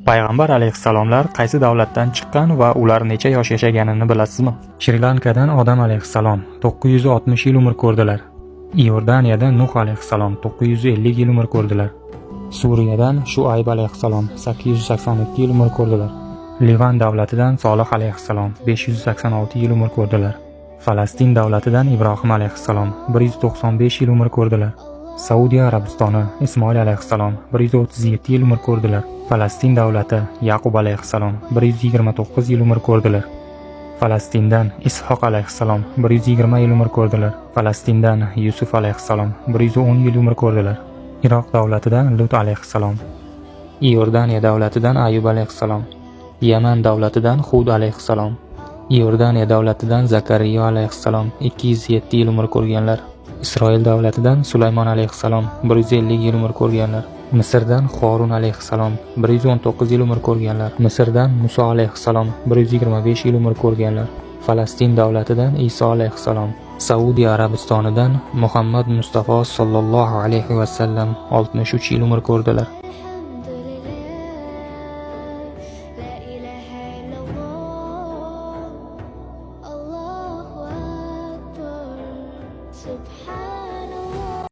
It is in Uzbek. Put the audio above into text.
Payg'ambar alayhissalomlar qaysi davlatdan chiqqan va ular necha yosh yashaganini bilasizmi? Shri Lankadan Odam alayhissalom 960 yil umr ko'rdilar. Iordaniyada Nuh alayhissalom 950 yil umr ko'rdilar. Suriyadan Shuayb alayhissalom 882 yil umr ko'rdilar. Livan davlatidan Solih alayhissalom 586 yil umr ko'rdilar. Falastin davlatidan Ibrohim alayhissalom 195 yil umr ko'rdilar. Saudiya Arabistoni Ismoil alayhissalom 137 yil umr ko'rdilar. Falastin davlati Yaqub alayhissalom 129 yil umr ko'rdilar. Falastindan Ishoq alayhissalom 120 yil umr ko'rdilar. Falastindan Yusuf alayhissalom 110 yil umr ko'rdilar. Iroq davlatidan Lut alayhissalom. Iordaniya davlatidan Ayub alayhissalom. Yaman davlatidan Hud alayhissalom. Iordaniya davlatidan Zakariya alayhissalom 207 yil umr ko'rganlar. Isroil davlatidan Sulaymon alayhissalom 150 yil umr ko'rganlar. Misrdan Xorun alayhissalom 119 yil umr ko'rganlar. Misrdan Muso alayhissalom 125 yil umr ko'rganlar. Falastin davlatidan Iso alayhissalom. Saudiya Arabistonidan Muhammad Mustafa sallallohu alayhi va sallam 63 yil umr ko'rdilar. Subhan